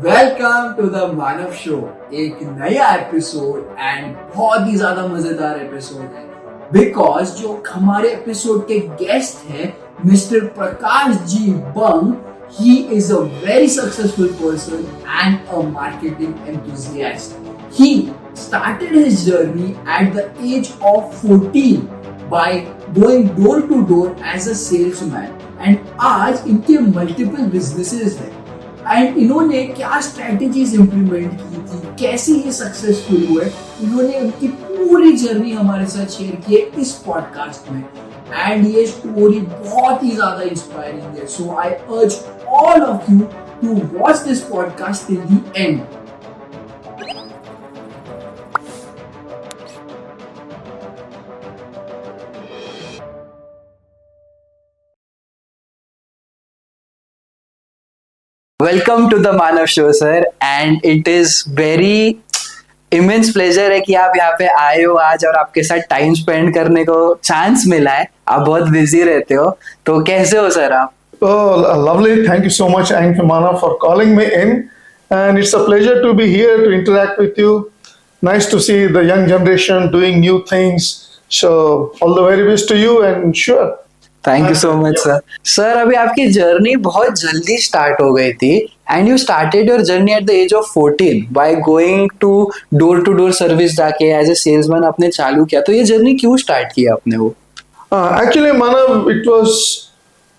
Welcome to the Manav show. एक नया episode and बहुत ही ज्यादा मजेदार एपिसोड है बिकॉज जो हमारे एपिसोड के गेस्ट हैं mister Prakash ji Bang, he is a very successful person and a marketing enthusiast. He started his journey at the age of 14 by going door to door as a salesman and आज इनके multiple businesses हैं and इन्होंने क्या strategies implement की थी, कैसे ये successful हुए, इन्होंने उनकी पूरी जर्नी हमारे साथ शेयर की है इस पॉडकास्ट में एंड ये स्टोरी बहुत ही ज्यादा इंस्पायरिंग है। So I urge all of you to watch this podcast till the end. Welcome to the Manav show sir, and it is very immense pleasure है कि आप यहाँ पे आए हो आज और आपके साथ टाइम स्पेंड करने को चांस मिला है। आप बहुत बिजी रहते हो, तो कैसे हो सर आप? Oh, lovely. Thank you so much, Mana, for calling me in. And it's a pleasure to be here to interact with you. Nice to see the young generation doing new things. So, all the very best to you and sure. Thank you so much sir. Sir अभी आपकी journey बहुत जल्दी start हो गई थी and you started your journey at the age of 14 by going to door service जाके as a salesman आपने चालू किया। तो ये जर्नी क्यों स्टार्ट किया आपने? वो Actually, Manav, it was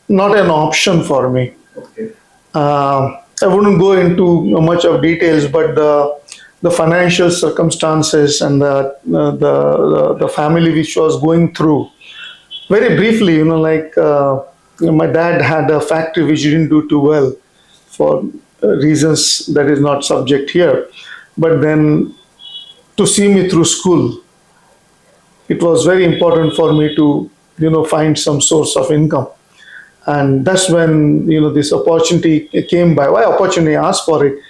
not an option for me. Okay. I wouldn't go into much of details, but the financial circumstances and the family which was going through. Very briefly, my dad had a factory which didn't do too well for reasons that is not subject here. But then to see me through school, it was very important for me to, find some source of income. And that's when, this opportunity came by. Why opportunity? I asked for it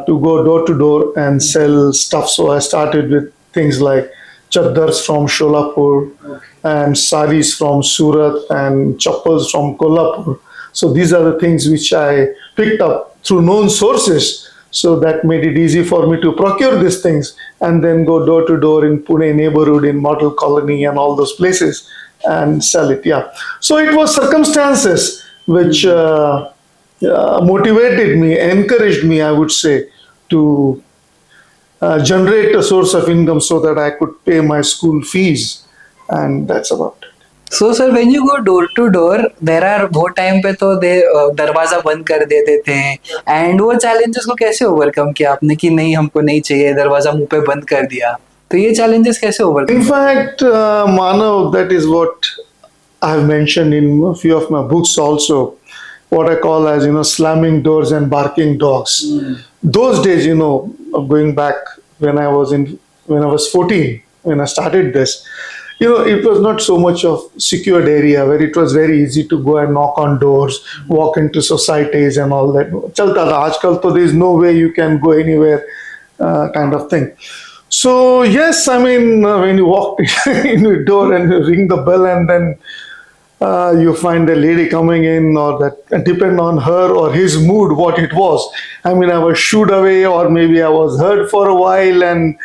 to go door to door and sell stuff. So I started with things like chaddars from Sholapur and saris from Surat and chappals from Kolhapur. So these are the things which I picked up through known sources. So that made it easy for me to procure these things and then go door to door in Pune neighborhood, in Model Colony and all those places and sell it. Yeah. So it was circumstances which motivated me, encouraged me, I would say, to generate a source of income so that I could pay my school fees, and that's about it. So sir, when you go door to door, there are बहुत time पे तो दरवाजा बंद कर देते थे and वो challenges को कैसे ओवरकम किया आपने कि नहीं हमको नहीं चाहिए, दरवाजा मुंह पे बंद कर दिया? तो ये चैलेंजेस कैसे overcome? In fact, Manav, that is what I have mentioned in a few of my books also. What I call as slamming doors and barking dogs. Those days, going back when I was 14, when I started this, it was not so much of secured area where it was very easy to go and knock on doors, walk into societies and all that. Chalta tha. Aajkal to there is no way you can go anywhere, kind of thing. So yes, when you walk in your door and you ring the bell and then you find a lady coming in, or that depend on her or his mood what it was. I was shooed away or maybe I was hurt for a while, and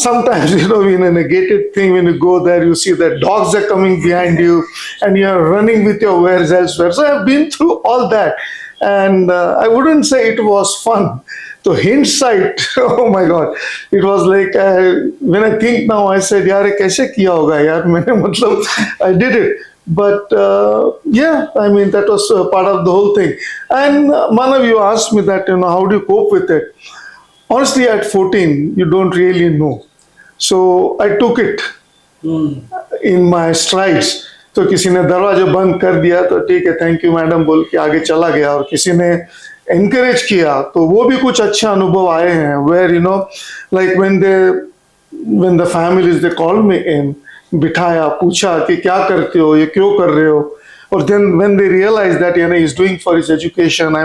sometimes in a gated thing, when you go there you see that dogs are coming behind you and you are running with your wares elsewhere. So I've been through all that, and I wouldn't say it was fun. So hindsight, oh my God, it was like when I think now, I said, "Yaar, kaise kiya hoga yaar?" Maine matlab, I did it, but that was part of the whole thing. And Manav, you asked me that, how do you cope with it? Honestly, at 14, you don't really know. So I took it in my strides. तो किसी ने दरवाजा बंद कर दिया तो ठीक है, थैंक यू मैडम बोल के आगे चला गया, और किसी ने encourage किया तो वो भी कुछ अच्छे अनुभव आए हैं, where like when the families they called me in, बिठाया, पूछा कि क्या करते हो, ये क्यों कर रहे हो, और then when they realized that he's doing for his education,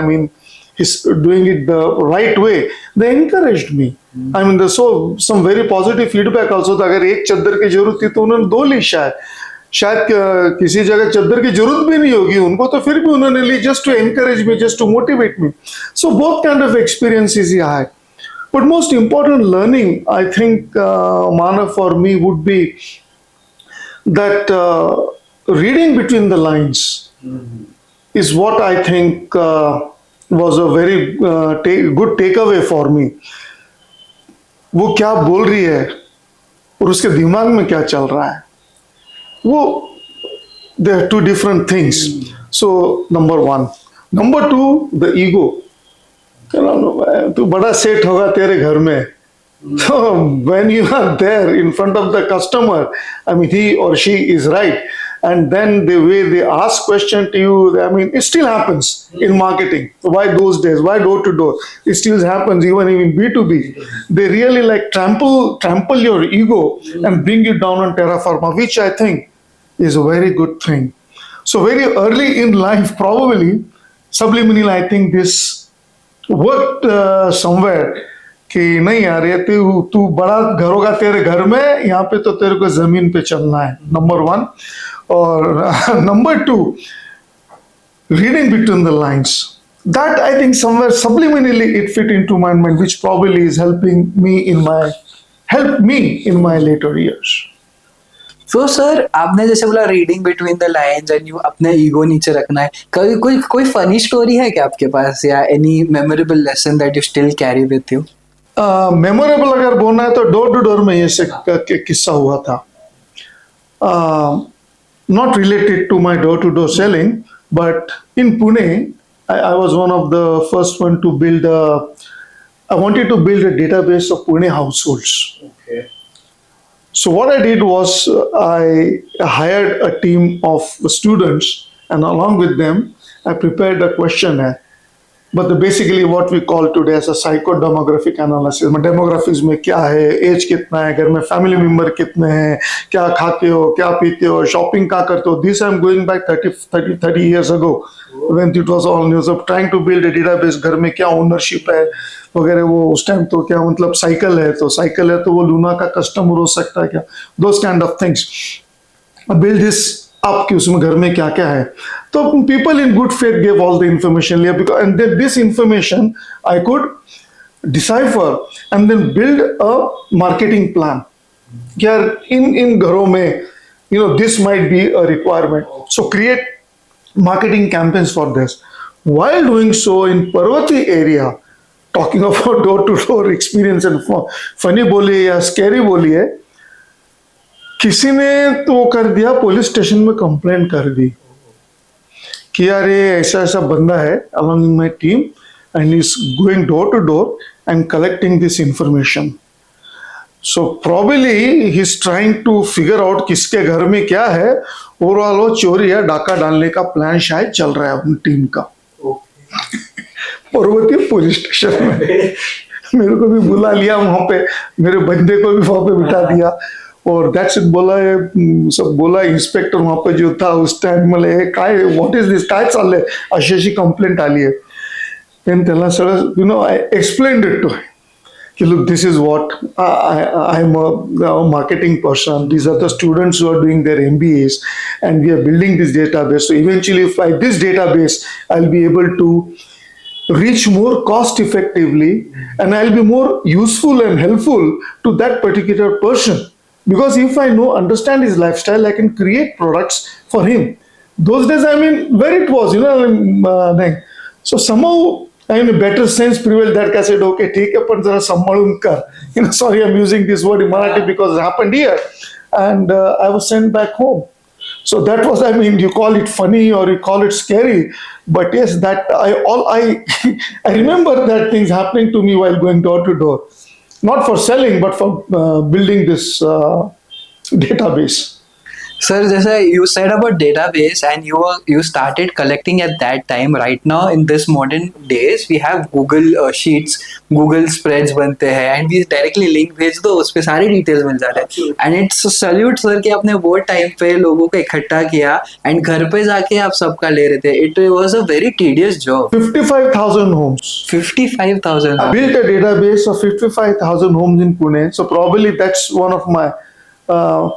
he's doing it the right way, they encouraged me. There's some very positive feedback also. अगर एक चद्दर की जरूरत थी तो उन्होंने 2 ली शायद, शायद किसी जगह चद्दर की जरूरत भी नहीं होगी उनको, तो फिर भी उन्होंने ली just to encourage me, just to motivate me. So both kind of experiences he had. But most important learning, I think, Manav, for me would be that reading between the lines is what I think was a very good takeaway for me. वो क्या बोल रही है और उसके दिमाग में क्या चल रहा है, वो they are two different things. So number one. Number two, the ego. तू बड़ा सेठ होगा तेरे घर में, so when you are there in front of the customer, I mean he or she is right, and then the way they ask question to you, I mean it still happens in marketing. Why those days, why door to door, it still happens even in B2B. They really like trample your ego and bring you down on terra firma, which I think is a very good thing. So very early in life, probably subliminal, I think this worked somewhere कि नहीं यार ये तू बड़ा घर होगा तेरे घर में, यहाँ पे तो तेरे को जमीन पे चलना है. Number one. और number two, reading between the lines, that I think somewhere subliminally it fit into my mind, which probably is helping me in my later years. तो सर आपने जैसे बोला reading between the lines and you अपने ego नीचे रखना है, कभी कोई फनी स्टोरी है क्या आपके पास, या any memorable lesson that you still carry with you? Memorable अगर बोलना है तो डोर टू डोर में ये से किस्सा हुआ था. Not related to my door to door selling, but in Pune I was one of the first one to build I wanted to build a database of Pune households. Okay. So what I did was I hired a team of students, and along with them I prepared a questionnaire. But basically what we call today as a psychodemographic analysis. Demographics में क्या है, as कितना है, घर में family member कितने हैं, क्या खाते हो, क्या पीते हो, शॉपिंग क्या करते हो. This I'm going back 30 years ago when it was all new. So trying to build a database, घर में क्या ओनरशिप है वगैरह. वो उस टाइम तो क्या मतलब साइकिल है तो वो लूना का कस्टमर हो सकता है क्या, those kind of things. Build this आपके उसमें घर में क्या क्या है. तो people in good faith gave all the information लिया, because and this information I could decipher and then build a marketing plan. यार इन घरों में you know this might be a requirement, so create marketing campaigns for this. while doing so in Parvati area, talking about door to door experience and funny बोलिए या scary बोलिए, किसी ने तो कर दिया, पुलिस स्टेशन में कंप्लेंट कर दी कि यार ये ऐसा ऐसा बंदा है along with my team and he's going door to door and collecting this information. So probably he's trying to figure out किसके घर में क्या है, ओवरऑल वो चोरी या डाका डालने का प्लान शायद चल रहा है उन टीम का. पर्वती पुलिस स्टेशन में मेरे को भी बुला लिया वहां पे, मेरे बंदे को भी वहां पे बिठा दिया और दैट्स इट. बोला सब बोला इंस्पेक्टर वहां पे जो था उस टाइम मला काय व्हॉट इज दिस, काय चाललंय, अशी अशी कंप्लेंट आली आहे. देन त्याला सगळं you know I explained it to कि look, this is what I'm a marketing person, these are the students who are doing their MBAs and we are building this database. So eventually by this database I'll be able to reach more cost effectively and I'll be more useful and helpful to that particular person, because if I understand his lifestyle, I can create products for him. Those days, I mean, where it was, you know, so somehow I mean, a better sense prevailed that I said, okay, take up and sammalun kar. You know, sorry, I'm using this word in Marathi because it happened here. And I was sent back home. So that was, I mean, you call it funny or you call it scary, but yes, that I remember that things happening to me while going door to door, not for selling, but for building this database. Sir, जैसे you said about database and you started collecting at that time. Right now in this modern days we have Google Sheets, Google spreads बनते हैं and we directly link भेज दो, उस पे सारी details मिल जाते हैं. And it's salute sir कि आपने वो टाइम पे लोगों को इकट्ठा किया and घर पे जाके आप सबका ले रहे थे. It was a very tedious job. 55,000 homes. 55,000. I built a database of 55,000 homes in Pune. So probably that's one of my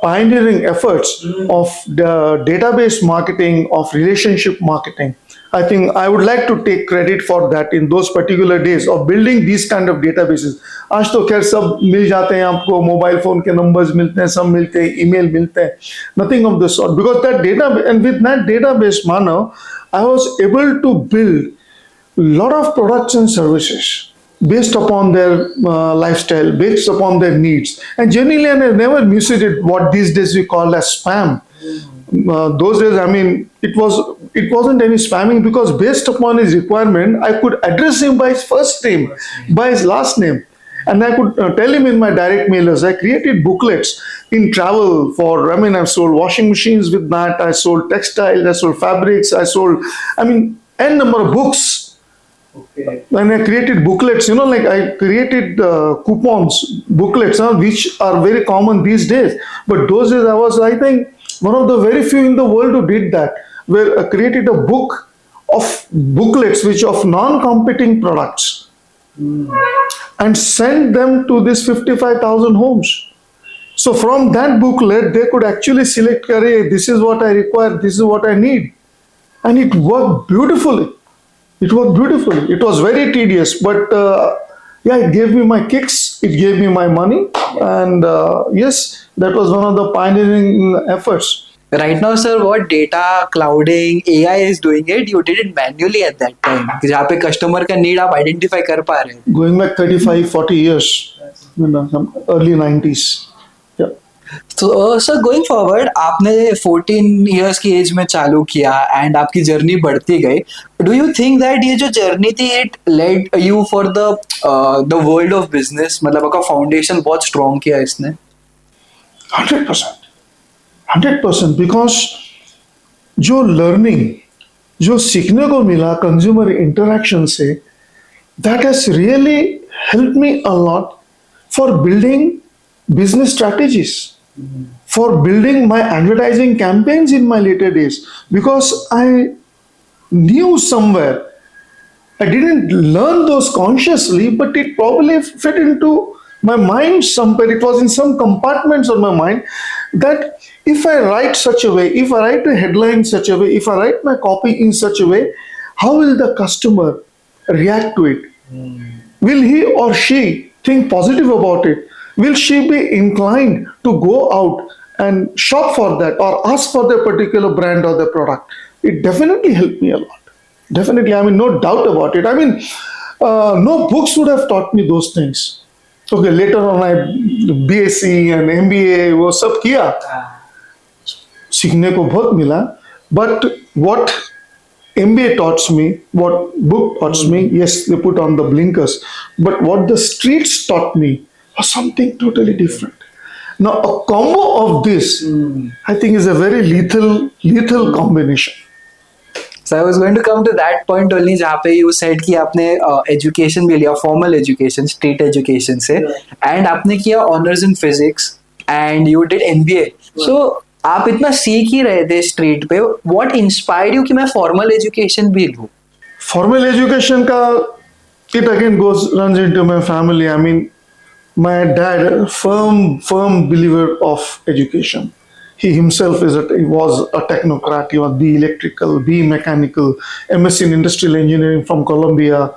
pioneering efforts of the database marketing, of relationship marketing. I think I would like to take credit for that in those particular days of building these kind of databases. आज तो खैर सब मिल जाते हैं आपको mobile phone के numbers मिलते हैं सब मिलते हैं ईमेल मिलते हैं nothing of the sort because that data and with that database Manav I was able to build lot of products and services based upon their lifestyle, based upon their needs. And generally, I never misused what these days we call as spam. Those days, I mean, it wasn't any spamming because based upon his requirement, I could address him by his first name, by his last name. And I could tell him in my direct mailers. I created booklets in travel for, I mean, I've sold washing machines with that. I sold textiles, I sold fabrics, I sold, I mean, n number of books. Okay. When I created booklets, you know, like I created coupons, booklets, which are very common these days. But those days I was, I think, one of the very few in the world who did that, where I created a book of booklets which of non-competing products and sent them to this 55,000 homes. So from that booklet, they could actually select, "Arey, this is what I require, this is what I need." And it worked beautifully. It worked beautifully. It was very tedious, but yeah, it gave me my kicks. It gave me my money, and yes, that was one of the pioneering efforts. Right now, sir, what data, clouding, AI is doing it, you did it manually at that time. जहाँ पे customer का need आप identify कर पा रहे हैं. Going back 35, 40 years, you know, some early 90s. Yeah. So, sir, going forward, आपने 14 years की एज में चालू किया and आपकी जर्नी बढ़ती गई. Do you think that ये जो जर्नी थी, it led you for the world of business? मतलब आपका foundation बहुत strong किया इसने. 100%. 100% because जो learning, जो सीखने को मिला consumer interaction से, that has really helped me a lot for building business strategies, for building my advertising campaigns in my later days, because I knew somewhere, I didn't learn those consciously, but it probably fit into my mind somewhere. It was in some compartments of my mind that if I write such a way, if I write a headline such a way, if I write my copy in such a way, how will the customer react to it? Will he or she think positive about it? Will she be inclined to go out and shop for that or ask for the particular brand or the product? It definitely helped me a lot. Definitely, I mean, no doubt about it. I mean, no books would have taught me those things. Okay, later on I BSc and MBA वो सब किया, सीखने को बहुत मिला. But what MBA taught me, what book taught me, yes, they put on the blinkers. But what the streets taught me was something totally different. Now, a combo of this, I think, is a very lethal combination. So I was going to come to that point only जहाँ पे you said कि आपने education भी लिया, formal education, state education से, and आपने किया honors in physics and you did MBA. So आप इतना सीख ही रहे थे street पे, what inspired you कि मैं formal education भी लूँ? Formal education का, it again runs into my family. I mean, my dad, firm believer of education. He himself he was a technocrat. He was B electrical, B mechanical, MSc in industrial engineering from Columbia,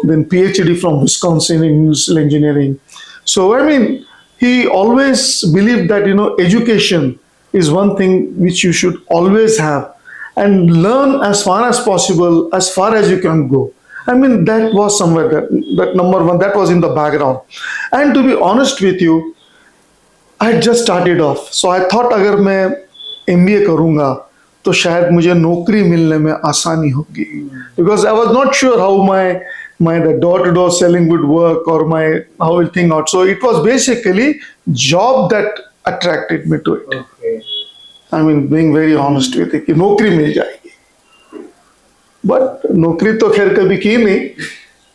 then PhD from Wisconsin in industrial engineering. So I mean, he always believed that education is one thing which you should always have and learn as far as possible, as far as you can go. I mean, that was somewhere that number one, that was in the background. And to be honest with you, I had just started off. So I thought अगर मैं MBA करूँगा तो शायद मुझे नौकरी मिलने में आसानी होगी. Because I was not sure how my the door-to-door selling would work or how it thing out. So it was basically job that attracted me to it. Okay. I mean, being very honest with it, कि नौकरी मिल जाएगी. But नौकरी तो खैर कभी की नहीं.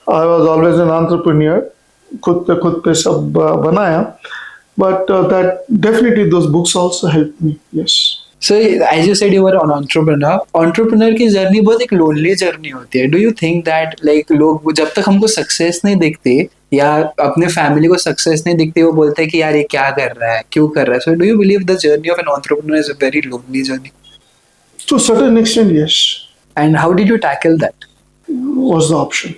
I was always an entrepreneur. खुद पे सब बनाया. But that definitely those books also helped me. Yes. So as you said, you were an entrepreneur. Entrepreneur की जर्नी बहुत एक lonely जर्नी होती है. Do you think that like लोग जब तक हमको सक्सेस नहीं देखते या अपने फैमिली को सक्सेस नहीं दिखती, वो बोलते हैं कि यार ये क्या कर रहा है, क्यों कर रहा है. So do you believe the journey of an entrepreneur is a very lonely journey? To a certain extent, yes, and how did you tackle that? was the option.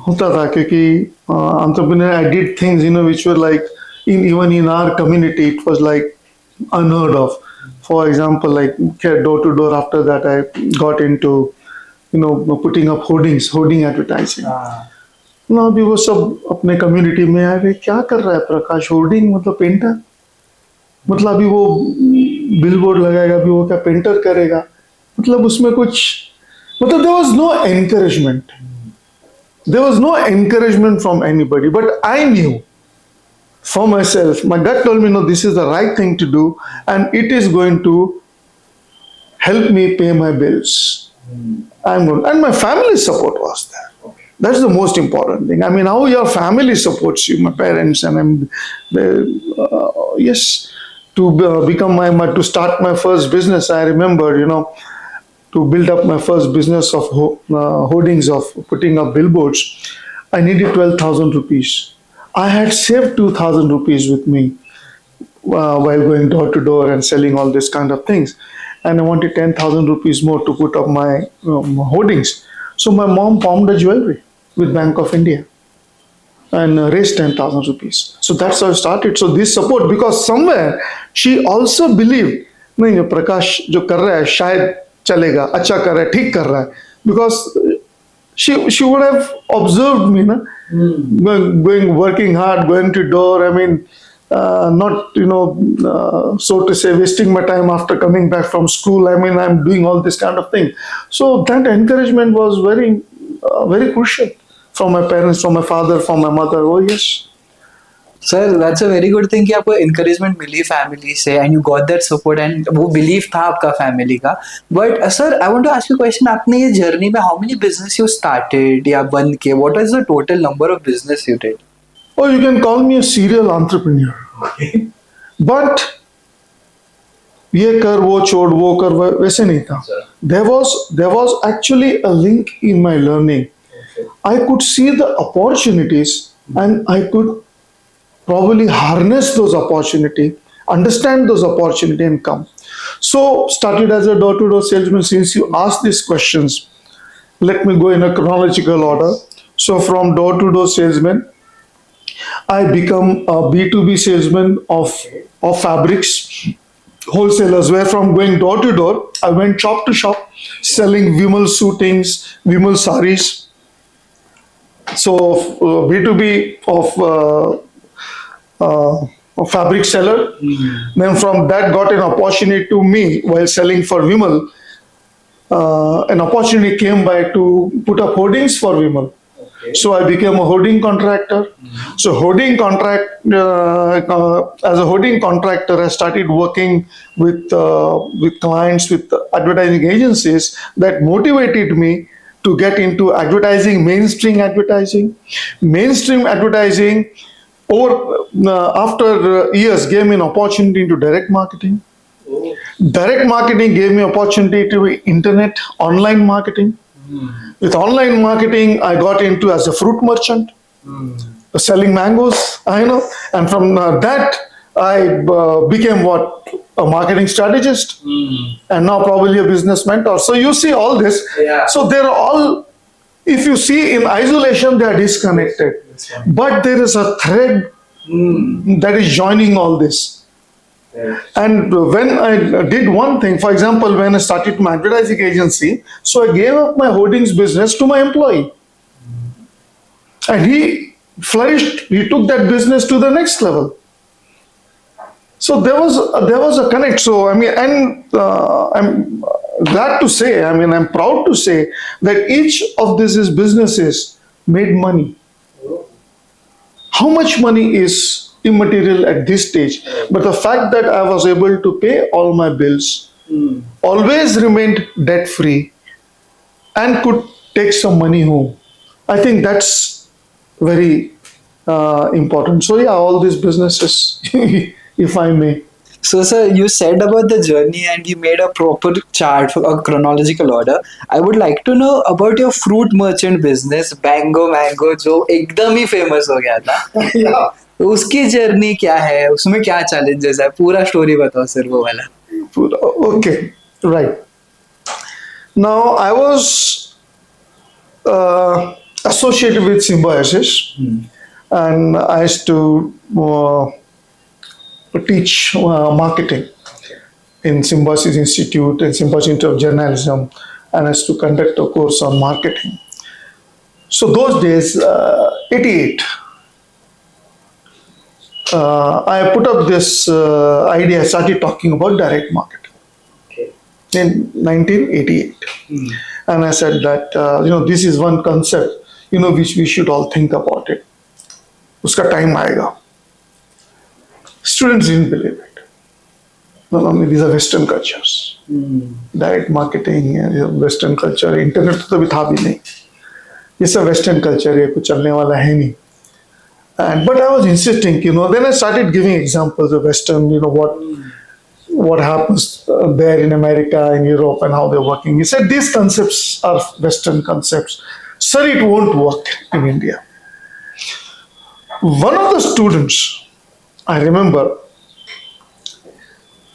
होता था क्योंकि entrepreneur I did things which were like even in our community it was like unheard of. For example, like door to door. After that, I got into putting up hoarding advertising. ना अभी वो सब अपने community में आए, क्या कर रहा है प्रकाश, होर्डिंग मतलब पेंटर, मतलब अभी वो बिल बोर्ड लगाएगा, अभी वो क्या पेंटर करेगा, मतलब उसमें कुछ, मतलब there was no encouragement from anybody, but I knew for myself, my gut told me, no, this is the right thing to do and it is going to help me pay my bills. And my family support was there. That's the most important thing. I mean, how your family supports you, my parents, and yes, to to start my first business. I remember, to build up my first business of hoardings, of putting up billboards, I needed 12,000 rupees. I had saved 2,000 rupees with me while going door to door and selling all this kind of things. And I wanted 10,000 rupees more to put up my hoardings. So my mom formed a jewelry with Bank of India and raised 10,000 rupees. So that's how I started. So this support, because somewhere she also believed, नहीं प्रकाश जो कर रहा है शायद चलेगा, अच्छा कर रहा है, ठीक कर रहा है, because she would have observed me, na, working hard, going to door. I mean, not so to say wasting my time after coming back from school. I mean, I'm doing all this kind of thing. So that encouragement was very crucial from my parents, from my father, from my mother. Oh yes. Sir that's a very good thing कि आपको encouragement मिली family से and you got that support and वो believe था आपका family का. But sir I want to ask you question, आपने ये जर्नी में how many business you started या बंद किए, what is the total number of business you did? Oh, you can call me a serial entrepreneur. But ये कर वो छोड़ वो कर वैसे नहीं था. There was actually a link in my learning. I could see the opportunities and I could probably harness those opportunity, understand those opportunity and come. So started as a door-to-door salesman. Since you asked these questions, let me go in a chronological order. So from door-to-door salesman, I become a B2B salesman of fabrics, wholesalers, where from going door to door, I went shop to shop, selling Vimal suitings, Vimal saris. So B2B of fabric seller. Then from that got an opportunity to me while selling for Vimal. An opportunity came by to put up hoardings for Vimal. So I became a hoarding contractor. So hoarding as a hoarding contractor, I started working with clients, with advertising agencies that motivated me to get into advertising, mainstream advertising. Mainstream advertising after years gave me an opportunity into direct marketing. Direct marketing gave me opportunity to internet, online marketing. With online marketing, I got into as a fruit merchant, selling mangoes, and from that, I became a marketing strategist, and now probably a business mentor. So you see all this. Yeah. So they're all, if you see in isolation, they are disconnected, but there is a thread that is joining all this. And when I did one thing, for example, when I started my advertising agency, so I gave up my hoardings business to my employee. And he flourished, he took that business to the next level. So there was a connect. So I mean, and I'm glad to say, I mean, I'm proud to say that each of these businesses made money. How much money is immaterial at this stage, but the fact that I was able to pay all my bills, always remained debt free, and could take some money home. I think that's very important. So yeah, all these businesses, if I may. So, sir, you said about the journey and you made a proper chart for a chronological order. I would like to know about your fruit merchant business, Bango Mango, जो एकदम ही famous हो गया था. Yeah. उसकी journey क्या है, उसमें क्या चैलेंजेस है, पूरा स्टोरी बताओ सर वो वाला. Okay, right. Now, I was associated with Symbiosis, and I used to teach marketing in Symbiosis Institute and Symbiosis Institute of Journalism, and I used to conduct a course on marketing. So those days, 88, I put up this idea. I started talking about direct marketing in 1988, and I said that this is one concept which we should all think about it. Uska time aayega. Students didn't believe it. No, these are Western cultures. Direct marketing, Western culture, internet तो भी था भी नहीं. ये सब Western culture है, कुछ चलने वाला है नहीं. But I was insisting, then I started giving examples of Western, what happens there in America, in Europe, and how they're working. He said, these concepts are Western concepts. Sir, it won't work in India. One of the students, I remember,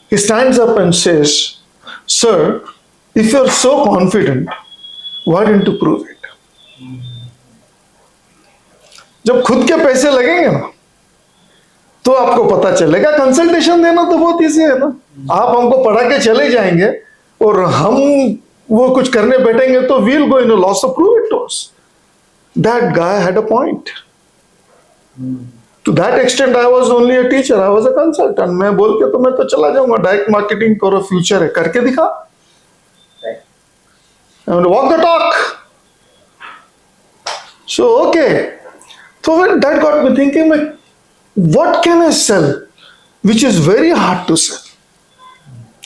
he stands up and says, sir, if you're so confident, why didn't you prove it? जब खुद के पैसे लगेंगे ना तो आपको पता चलेगा. कंसल्टेशन देना तो बहुत इजी है ना. आप हमको पढ़ा के चले जाएंगे और हम वो कुछ करने बैठेंगे तो we'll go in a loss of prove it to us. That guy had a point. To that extent, I was only a teacher. I was a consultant. मैं बोल के तो मैं तो चला जाऊंगा. डायरेक्ट मार्केटिंग करो, फ्यूचर है, करके दिखा. And walk the talk. So okay. So that got me thinking, like, what can I sell which is very hard to sell?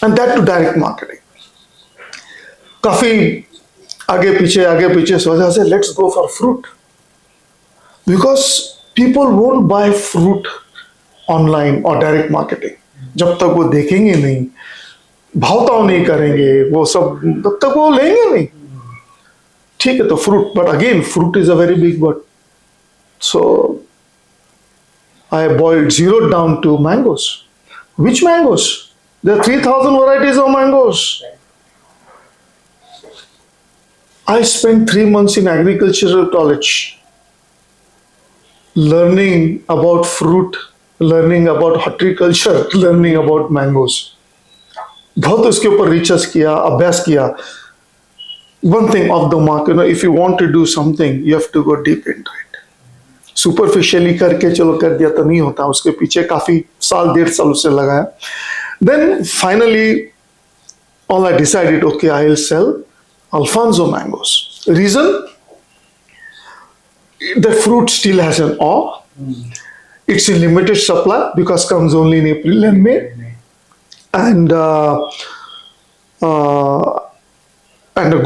And that to direct marketing. काफी आगे पीछे सोचा से let's go for fruit. Because people won't buy fruit online or direct marketing. जब तक वो देखेंगे नहीं, भावताव नहीं करेंगे, वो सब तब तक वो लेंगे नहीं. ठीक है तो fruit, but again fruit is a very big word. So I zeroed down to mangoes. Which mangoes? There are 3,000 varieties of mangoes. I spent 3 months in agricultural college learning about fruit, learning about horticulture, learning about mangoes. बहुत उसके ऊपर research किया, अभ्यास किया. One thing of the market, if you want to do something, you have to go deep into it. Superficially करके चलो कर दिया तो नहीं होता. उसके पीछे काफी साल, 1.5 साल उससे लगाया. Then finally, all I decided, okay, I'll sell Alfonso mangoes. Reason? The fruit still has an awe. It's in limited supply because comes only in April and May, and a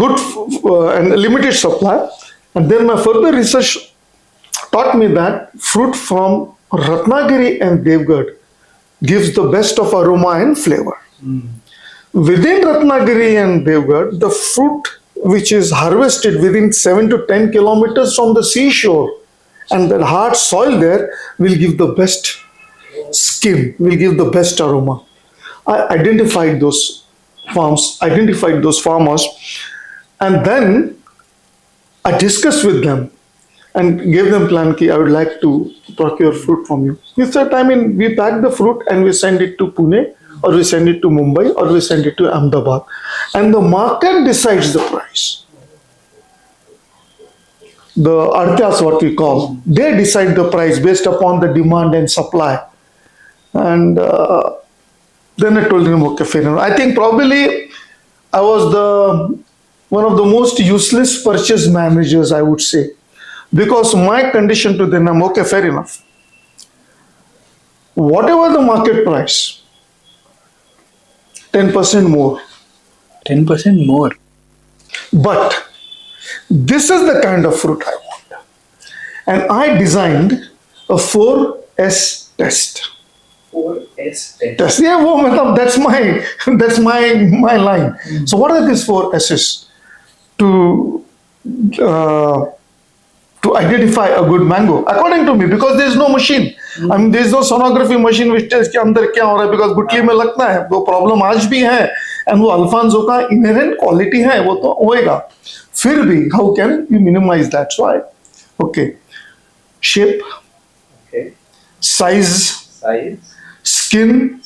good and limited supply. And then my further research taught me that fruit from Ratnagiri and Devgarh gives the best of aroma and flavor. Within Ratnagiri and Devgarh, the fruit which is harvested within 7 to 10 kilometers from the seashore and the hard soil there will give the best skin, will give the best aroma. I identified those farmers, and then I discussed with them and gave them plan ki I would like to procure fruit from you. With that, we pack the fruit and we send it to Pune, or we send it to Mumbai, or we send it to Ahmedabad. And the market decides the price. The artyas, what we call, they decide the price based upon the demand and supply. And then I told him, okay, fair enough. I think probably I was one of the most useless purchase managers, I would say. Because my condition to them, I'm okay, fair enough. Whatever the market price, 10% more. 10% more. But this is the kind of fruit I want. And I designed a 4S test. 4S test. Test, yeah, वो मतलब that's my line. So what are these 4 S's to uh, to identify a good mango according to me, because there is no machine. I mean, there is no sonography machine which tells कि अंदर क्या हो रहा है, because गुटली में लगता है वो प्रॉब्लम आज भी है, and वो अल्फांसो का इनहेरेंट क्वालिटी है, वो तो होएगा. फिर भी how can you minimize that? So okay, shape, Okay. size, skin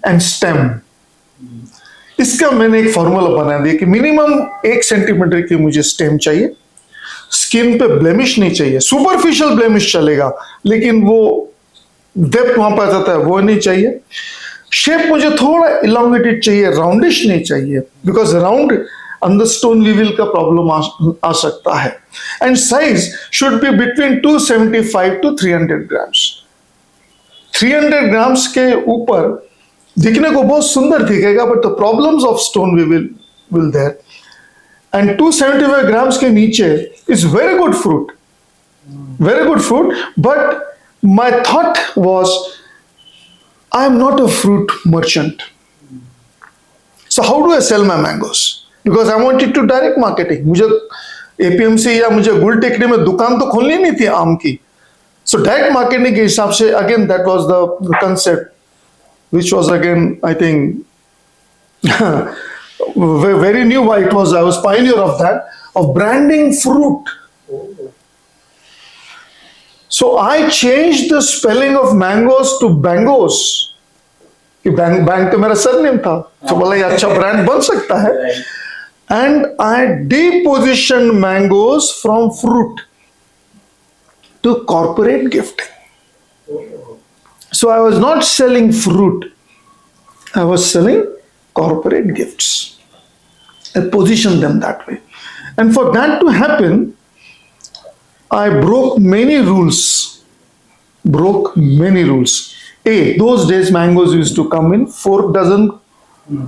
and stem. इसका मैंने एक फॉर्मूला बना दिया कि मिनिमम 1 सेंटीमीटर की मुझे स्टेम चाहिए, स्किन पे ब्लेमिश नहीं चाहिए, सुपरफिशियल ब्लेमिश चलेगा लेकिन वो डेप्थ वहां पर जाता है वो नहीं चाहिए. शेप मुझे थोड़ा इलांगेटेड चाहिए, राउंडिश नहीं चाहिए, बिकॉज राउंड अंदर स्टोन वीविल का प्रॉब्लम आ सकता है. And size should be between 275 to 300 grams. 300 grams के ऊपर दिखने को बहुत सुंदर दिखेगा, but the problems of stone will there. And 275 grams के नीचे is very good fruit, but my thought was I am not a fruit merchant. So how do I sell my mangoes? Because I wanted to direct marketing. मुझे APMC या मुझे गुल टेकरी में दुकान तो खोलनी नहीं थी आम की. So direct marketing के हिसाब से again that was the concept, which was again I think very new. Why it was, I was pioneer of that, of branding fruit. So I changed the spelling of mangoes to bangos. कि bang तो मेरा surname था, तो बोला ये अच्छा brand बन सकता है. And I depositioned mangoes from fruit to corporate gifting. So I was not selling fruit, I was selling corporate gifts. I positioned them that way. And for that to happen, I broke many rules. Those days mangoes used to come in 4 dozen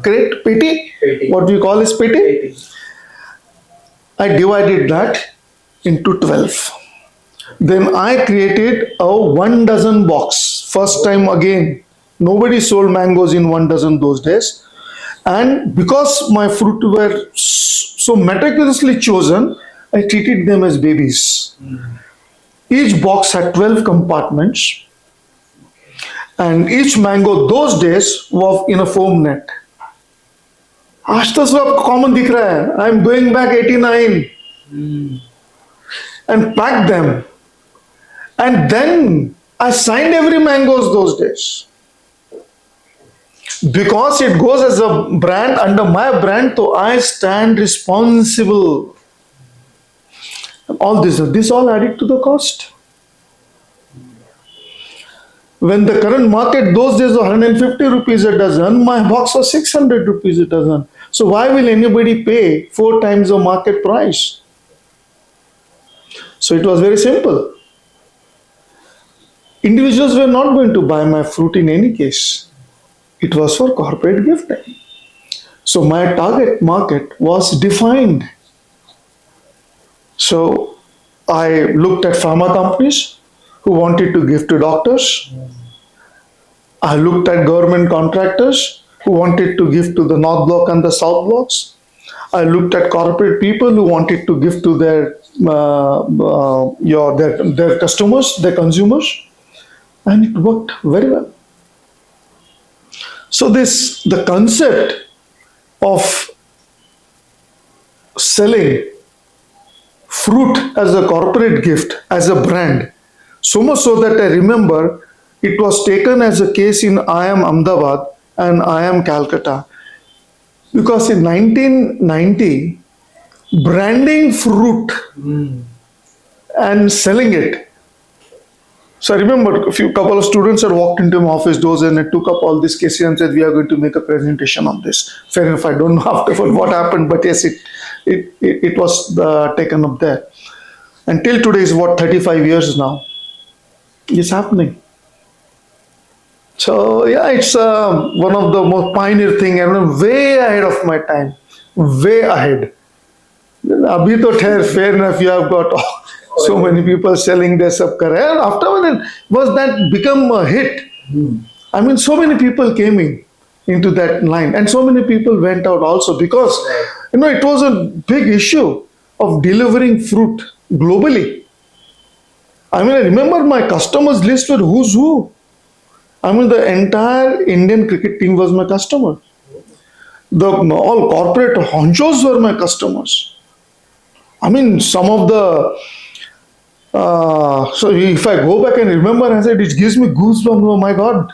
crate, peti. What do you call is peti? I divided that into 12. Then I created a 1 dozen box. First time again, nobody sold mangoes in 1 dozen those days. And because my fruit were so meticulously chosen, I treated them as babies. Each box had 12 compartments, and each mango those days was in a foam net. आज तो सब common दिख रहा है. I am going back 89 and packed them, and then I signed every mangoes those days. Because it goes as a brand under my brand, so I stand responsible. All this all added to the cost. When the current market those days was 150 rupees a dozen, my box was 600 rupees a dozen. So why will anybody pay 4 times the market price? So it was very simple. Individuals were not going to buy my fruit in any case. It was for corporate gifting. So my target market was defined. So I looked at pharma companies who wanted to give to doctors. I looked at government contractors who wanted to give to the North Block and the South Blocks. I looked at corporate people who wanted to give to their customers, their consumers, and it worked very well. So the concept of selling fruit as a corporate gift, as a brand, so much so that I remember it was taken as a case in IIM Ahmedabad and IIM Calcutta, because in 1990 branding fruit and selling it. So I remember couple of students had walked into my office doors and I took up all this cases and said, we are going to make a presentation on this. Fair enough, I don't know afterward what happened, but yes, it was taken up there. Until today is 35 years now. It's happening. So yeah, it's one of the most pioneer thing, and I'm way ahead of my time. Way ahead. Abhi to thair, fair enough, you have got so many people selling their sab kar hai. And afterward, was that become a hit? I mean, so many people came in into that line, and so many people went out also because it was a big issue of delivering fruit globally. I mean, I remember my customers list were who's who. I mean, the entire Indian cricket team was my customer. All corporate honchos were my customers. I mean, some of the so if I go back and remember, I said it gives me goosebumps. Oh my God!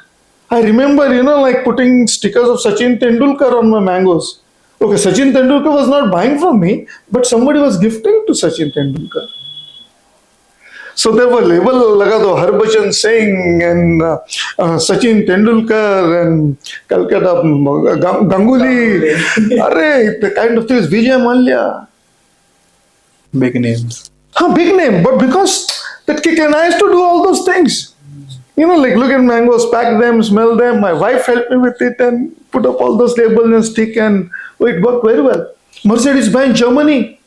I remember, like putting stickers of Sachin Tendulkar on my mangoes. Okay, Sachin Tendulkar was not buying from me, but somebody was gifting to Sachin Tendulkar. So there were label laga do Harbhajan Singh and Sachin Tendulkar and Calcutta Ganguly. Arre, the kind of things, Vijay Mallya. Big names. Big name, but because that kick and I used to do all those things. Like look at mangoes, pack them, smell them. My wife helped me with it and put up all those labels and stick, and it worked very well. Mercedes-Benz Germany.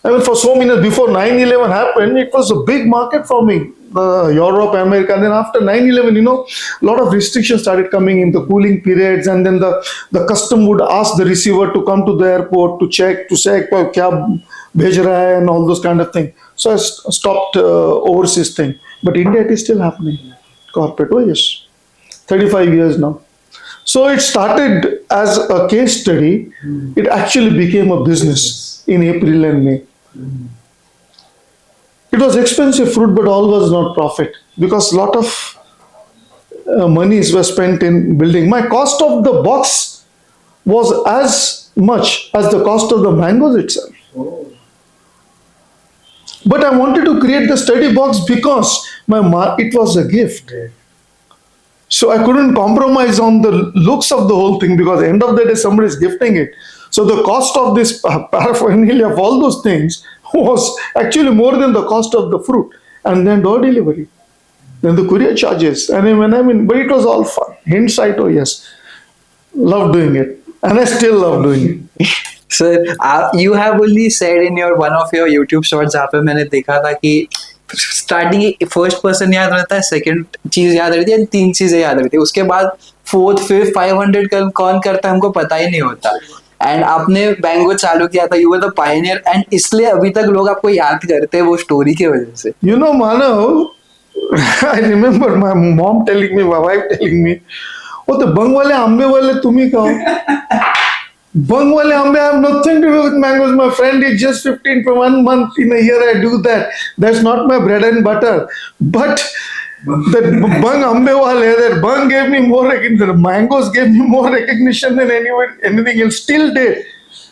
I mean, for so many before 9/11 happened, it was a big market for me. Europe, America. And then after 9/11, a lot of restrictions started coming in the cooling periods, and then the custom would ask the receiver to come to the airport to check kya bhej raha hai and all those kind of things. So I stopped overseas thing. But India, it is still happening. Corporate, oh yes, 35 years now. So it started as a case study. It actually became a business in April and May. It was expensive fruit, but all was not profit because a lot of monies were spent in building. My cost of the box was as much as the cost of the mangoes itself. But I wanted to create the study box because it was a gift. So I couldn't compromise on the looks of the whole thing because at the end of the day, somebody is gifting it. So the cost of this paraphernalia of all those things was actually more than the cost of the fruit. And then door delivery. Then the courier charges. But it was all fun. Hindsight, oh yes. Love doing it. And I still love doing it. Sir, you have only said in one of your YouTube shorts जहाँ पे मैंने देखा था कि starting first person याद रहता है, second चीज याद रहती है, 3 चीजें याद रहती है, उसके बाद फोर्थ फिफ्थ 500 कौन करता है हमको पता ही नहीं होता. एंड आपने बैंगो चालू किया था, you were the Pioneer, and इसलिए अभी तक लोग आपको याद करते हैं वो स्टोरी की वजह से. Manav, I remember my mom telling me, my wife telling me, oh, the bang wale ambe wale tumhi kao. Bang wale ambe have nothing to do with mangoes. My friend is just 15 for 1 month in a year. I do that. That's not my bread and butter. But that bang ambe wale, that bang gave me more recognition. The mangoes gave me more recognition than anything else. Still did.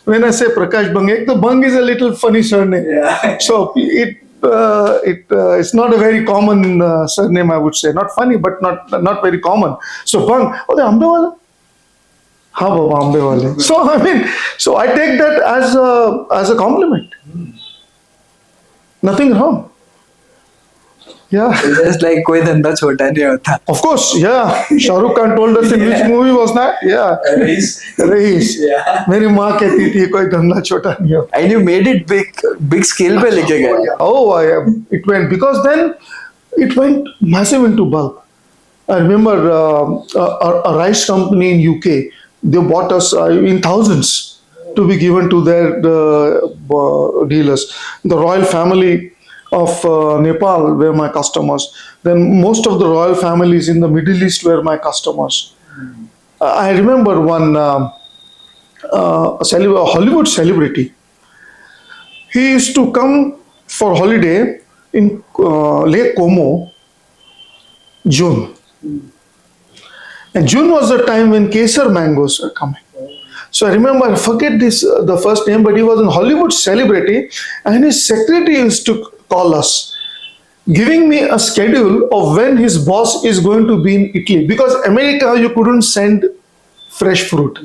When I say Prakash Bang, the bang is a little funny surname. Yeah. So it's not a very common surname, I would say. Not funny, but not very common. So bang, oh, the ambe wale. हाँ बाबा आंबे वाले. So I take that as a compliment. Nothing wrong. Yeah. It's just like कोई धंधा छोटा नहीं होता. Of course, yeah. Shah Rukh Khan told us in which movie was that? Yeah. Raees. Yeah. मेरी माँ कहती थी कोई धंधा छोटा नहीं होता. And you made it big scale पे लेके गए. Oh, it went because then it went massive into bulk. I remember a rice company in UK. They bought us in thousands to be given to their dealers. The royal family of Nepal were my customers. Then most of the royal families in the Middle East were my customers. I remember one a Hollywood celebrity. He used to come for holiday in Lake Como, June. And June was the time when Kesar mangoes were coming. So I remember, I forget the first name, but he was a Hollywood celebrity, and his secretary used to call us, giving me a schedule of when his boss is going to be in Italy. Because America, you couldn't send fresh fruit.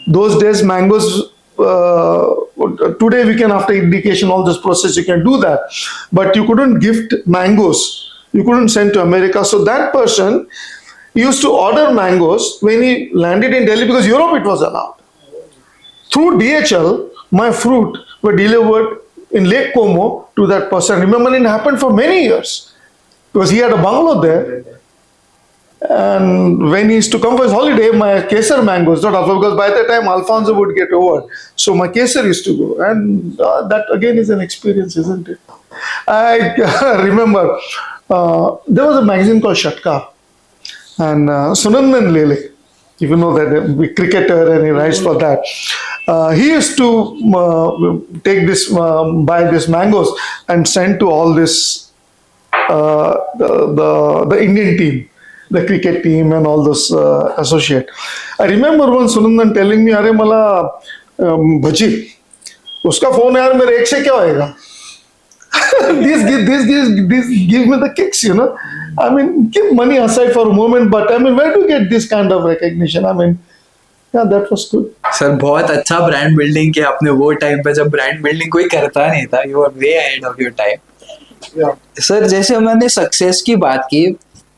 Those days, mangoes, today we can, after indication, all this process, you can do that. But you couldn't gift mangoes. You couldn't send to America. So that person used to order mangoes when he landed in Delhi, because Europe it was allowed. Through DHL, my fruit were delivered in Lake Como to that person. Remember, it happened for many years because he had a bungalow there. And when he used to come for his holiday, my Kesar mangoes, not Alfonso, because by the time Alfonso would get over, so my Kesar used to go. And that again is an experience, isn't it? I remember there was a magazine called Shatka, and Sunandan Lele, if you know that, a cricketer, and he writes for that. He used to take this, buy these mangoes and send to all this the Indian team, the cricket team, and all those associate. I remember one Sunandan telling me, "अरे मला भजी, उसका phone यार मेरे एक से क्या होएगा?" This give me the kicks, you know. I mean, keep money aside for a moment, but I mean, where do you get this kind of recognition? I mean, yeah, that was good. Sir बहुत अच्छा brand building किया आपने वो time पे जब brand building कोई करता नहीं था. You are way ahead of your time. Sir जैसे हमने सक्सेस की बात की,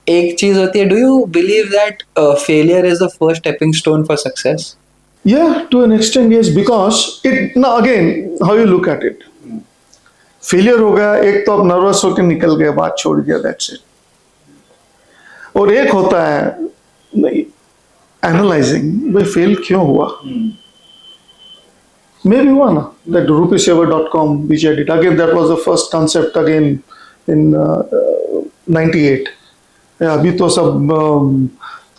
एक चीज होती है, do you believe that failure is the first stepping stone for success? Yeah, to an extent, yes, because it, now again, how you look at it. Failure हो गया, एक तो आप नर्वस होकर निकल गए, बात छोड़ दिया, दैट्स इट. और एक होता है एनालाइजिंग, भाई फेल क्यों हुआ. मे भी हुआ ना, that rupeesaver.com which I did, again that was the first concept again in 98. अभी तो सब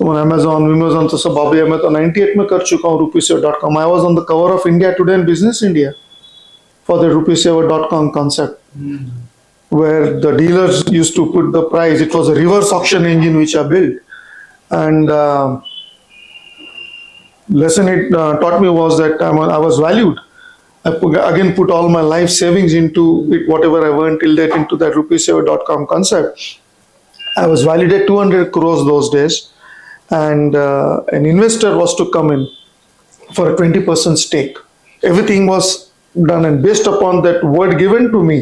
अमेजोन तो सब अभी, मैं तो 98 में कर चुका हूँ rupeesaver.com. I was on the cover of India Today and Business India for the rupeesaver.com concept, where the dealers used to put the price. It was a reverse auction engine which I built, and lesson it taught me was that I was valued. I again put all my life savings into it, whatever I earned till date, into that rupeesaver.com concept. I was valued at 200 crores those days, and an investor was to come in for a 20% stake. Everything was done, and based upon that word given to me,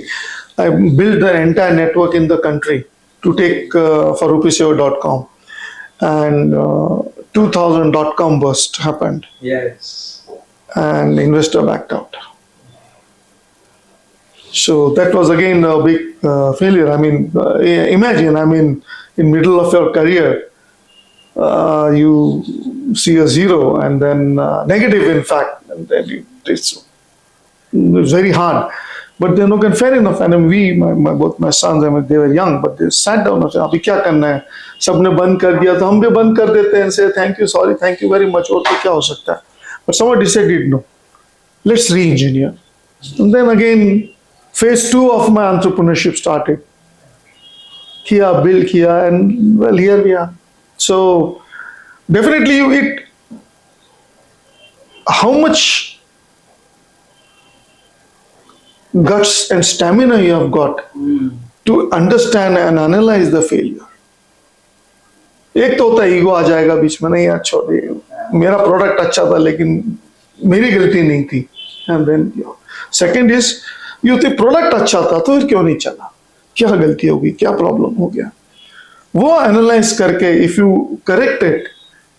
I built the entire network in the country to take for rupeesaver.com, and 2000.com burst happened. Yes. And investor backed out. So that was again a big failure. I mean, imagine, I mean, in middle of your career, you see a zero, and then negative, in fact, and then it's very hard. But then, okay, fair enough. And then both my sons, I mean, they were young, but they sat down and said, "अभी क्या करना है? सबने बंद कर दिया, तो हम भी बंद कर देते हैं, and say thank you, sorry, thank you very much. और तो क्या हो सकता है?" But someone decided, no, let's re-engineer. And then again, phase 2 of my entrepreneurship started. Kiya, build kiya, and well, here we are. So definitely, how much guts and stamina you have got to understand and analyze the failure. एक तो होता है ego आ जाएगा बीच में, नहीं यार छोड़ दे, मेरा प्रोडक्ट अच्छा था लेकिन मेरी गलती नहीं थी. And then second is, you think product अच्छा था तो फिर क्यों नहीं चला, क्या गलती होगी, क्या प्रॉब्लम हो गया. वो एनालाइज करके if you correct it,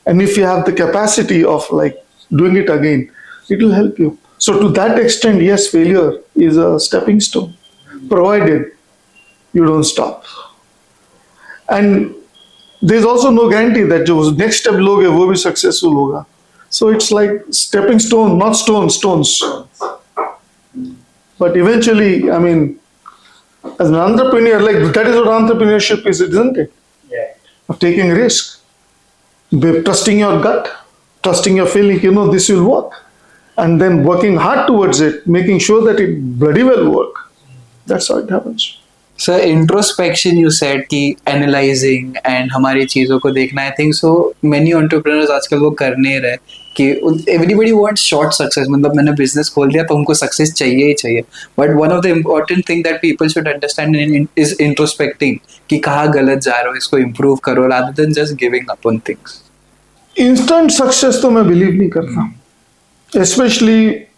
and if you have the capacity of like doing it again, it will help you. So to that extent, yes, failure is a stepping stone, provided you don't stop. And there's also no guarantee that जो next step लोगे वो भी successful होगा. So it's like stepping stone, not stones. But eventually, I mean, as an entrepreneur, like that is what entrepreneurship is, isn't it? Yeah. Of taking risk, trusting your gut, trusting your feeling, you know, this will work. And then working hard towards it, making sure that it bloody well work. That's how it happens. Sir, introspection you said कि analyzing and हमारी चीज़ों को देखना, I think so many entrepreneurs आजकल वो कर नहीं रहे कि everybody wants short success. मतलब मैंने business खोल दिया तो उनको success चाहिए ही चाहिए. But one of the important thing that people should understand is introspecting कि कहाँ गलत जा रहे हो, इसको improve करो, rather than just giving up on things. Instant success तो मैं believe नहीं करता. Especially,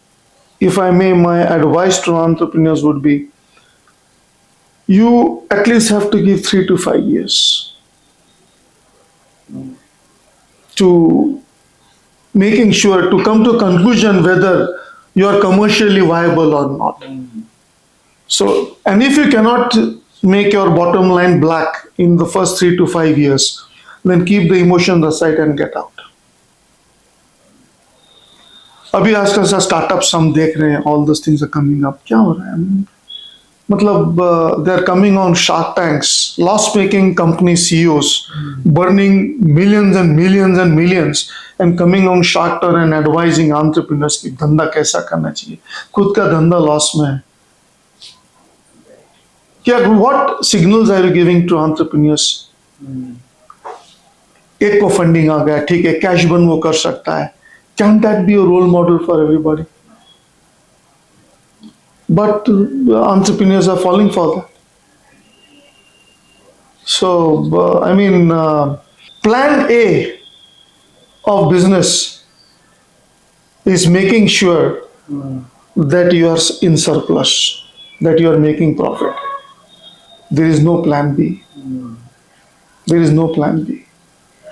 if I may, my advice to entrepreneurs would be, you at least have to give 3 to 5 years to making sure to come to a conclusion whether you are commercially viable or not. So, and if you cannot make your bottom line black in the first 3 to 5 years, then keep the emotions aside and get out. अभी आजकल सा startups हम देख रहे हैं, all those things are coming up. क्या हो रहा है? मतलब they are coming on Shark Tanks, loss-making company CEOs, burning millions and millions and millions, and coming on Shark Tank and advising entrepreneurs कि धंधा कैसा करना चाहिए. खुद का धंधा लॉस में है. क्या what signals are you giving to entrepreneurs? एक को फंडिंग आ गया, ठीक है, कैश बर्न वो कर सकता है. Can that be a role model for everybody? But entrepreneurs are falling for that. So, plan A of business is making sure that you are in surplus, that you are making profit. There is no plan B. There is no plan B.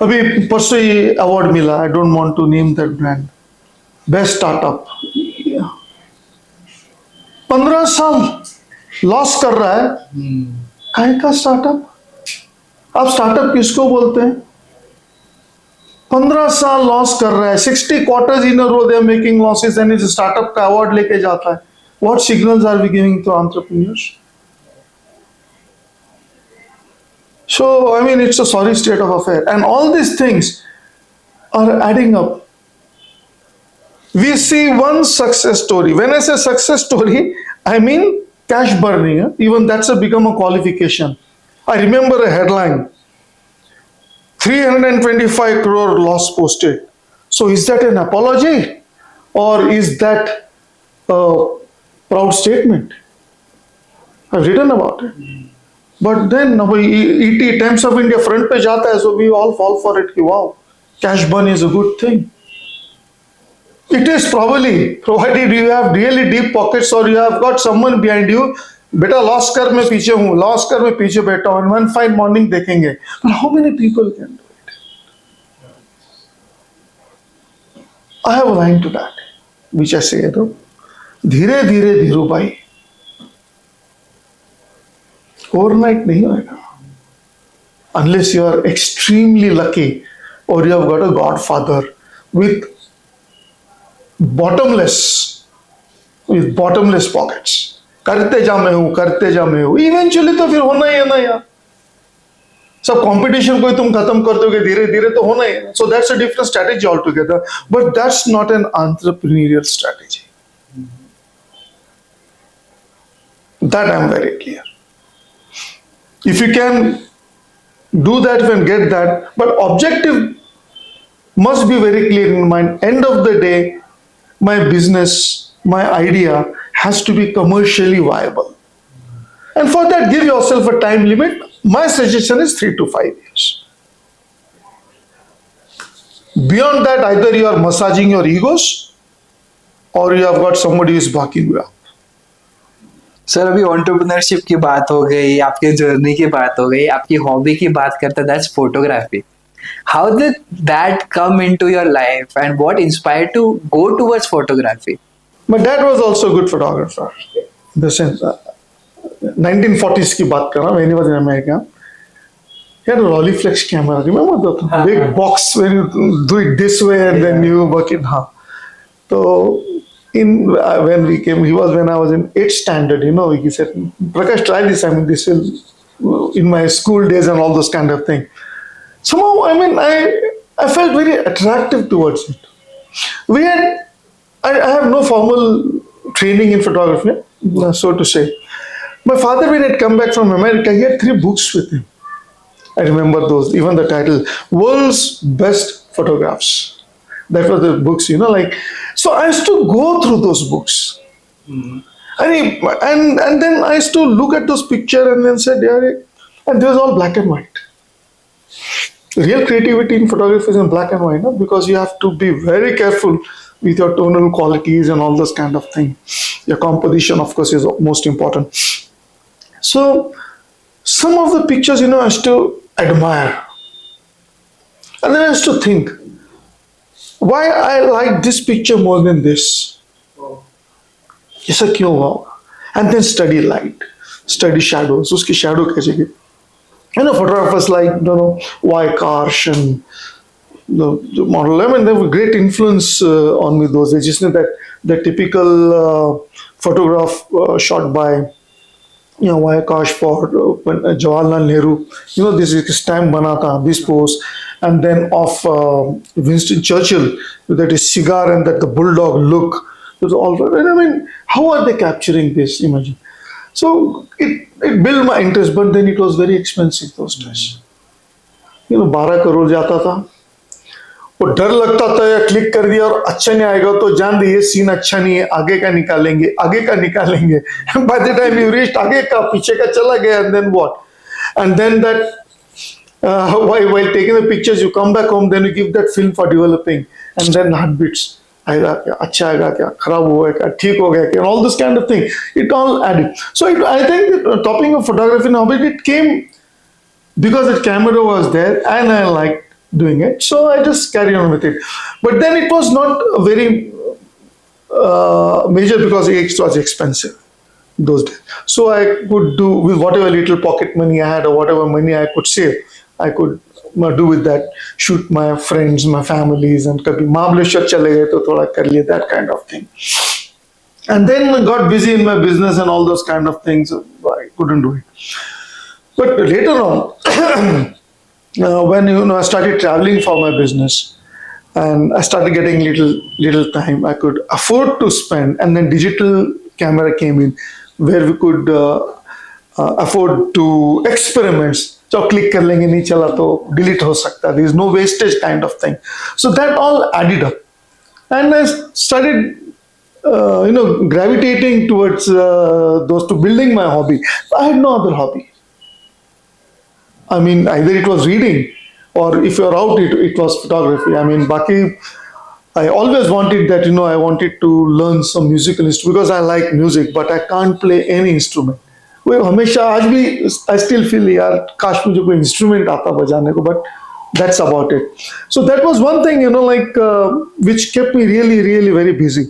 अभी परसों ही award मिला, I don't want to name that brand, best startup. 15 साल loss कर रहा है. काहे का स्टार्टअप? अब स्टार्टअप किसको बोलते हैं? 15 साल लॉस कर रहा है, 60 quarters in a row they are making losses and इस स्टार्टअप का अवार्ड लेके जाता है. What signals are we giving to entrepreneurs? So, it's a sorry state of affair. And all these things are adding up. We see one success story. When I say success story, I mean cash burning. Even that's become a qualification. I remember a headline, 325 crore loss posted. So is that an apology? Or is that a proud statement? I've written about it. But then ET Times of India front पे जाता है, so we all fall for it कि wow, cash burn is a good thing. It is probably, provided you have really deep pockets or you have got someone behind you. बेटा loss कर मैं पीछे हूँ, loss कर मैं पीछे बैठा हूँ, and one fine morning देखेंगे. But how many people can do it? I have a line to that, which I say, धीरे धीरे धीरू भाई, overnight नहीं होएगा. Unless you are extremely lucky or you have got a godfather with bottomless pockets. करते जा मैं हूँ. Eventually तो फिर होना ही है ना यार. सब कंपटीशन को तुम खत्म कर दोगे धीरे धीरे तो होना ही है. So that's a different strategy altogether. But that's not an entrepreneurial strategy. That I'm very clear. If you can do that, you can get that, but objective must be very clear in mind. End of the day, my business, my idea has to be commercially viable. And for that, give yourself a time limit. My suggestion is 3 to 5 years. Beyond that, either you are massaging your egos or you have got somebody who is backing you up. Sir अभी entrepreneurship की बात हो गई, आपके journey की बात हो गई, आपकी हॉबी की बात करते हैं, that's photography. How did that come into your life and what inspired to go towards photography? My dad was also a good photographer. The sense, 1940s की बात कर रहा हूँ, when he was in America. He had a Rolleiflex camera. Remember the big box when you do it this way and then you work it. So when we came, when I was in 8th standard, he said, Prakash, try this. This will, in my school days and all those kind of thing. Somehow, I felt very attractive towards it. I have no formal training in photography, so to say. My father, when he had come back from America, he had 3 books with him. I remember those, even the title, World's Best Photographs. That was the books, So I used to go through those books. Mm-hmm. And then I used to look at those pictures and then said, yeah, and it was all black and white. Real creativity in photography is in black and white, because you have to be very careful with your tonal qualities and all those kind of things. Your composition, of course, is most important. So some of the pictures, I used to admire. And then I used to think, why I like this picture more than this? ऐसा क्यों हुआ? And then study light, study shadows. उसकी shadow कैसे की? photographers like Karsh and the model. I mean, they have a great influence on me those days. Just that the typical photograph shot by Kash for when Jawaharlal Nehru. This is stamp bana tha, this pose, and then of Winston Churchill with that his cigar and that the bulldog look. It was all. I mean, how are they capturing this? Imagine. So it built my interest, but then it was very expensive those days. 12 crore जाता था. वो डर लगता था या click कर दिया और अच्छा नहीं आएगा तो जान दे ये सीन अच्छा नहीं है, आगे का निकालेंगे, आगे का निकालेंगे. By the time you reached आगे का पीछे का चला गया, and then what? And then that while taking the pictures you come back home, then you give that film for developing, and then heartbeats. आएगा क्या, अच्छा आएगा क्या, खराब हुआ क्या, ठीक हो गया क्या, and all this kind of thing. It all added. So I think that, talking of photography now, it came because the camera was there and I liked doing it, so I just carry on with it. But then it was not a very major because it was expensive those days. So I could do with whatever little pocket money I had or whatever money I could save, I could do with that, shoot my friends, my families, and kabhi Mahabaleshwar chale gaye to thoda kar liye, that kind of thing. And then I got busy in my business and all those kind of things. So I couldn't do it. But later on, when I started traveling for my business, and I started getting little time, I could afford to spend, and then digital camera came in, where we could afford to experiments. So click कर लेंगे, नहीं चला तो delete हो सकता. There is no wastage kind of thing. So that all added up, and I started gravitating towards those to building my hobby. I had no other hobby. I mean, either it was reading, or if you're out, it was photography. I mean, Baki, I always wanted that, I wanted to learn some musical instrument because I like music, but I can't play any instrument. वो हमेशा आज भी I still feel यार काश मुझे कोई instrument आता बजाने को, but that's about it. So that was one thing, which kept me really, really very busy.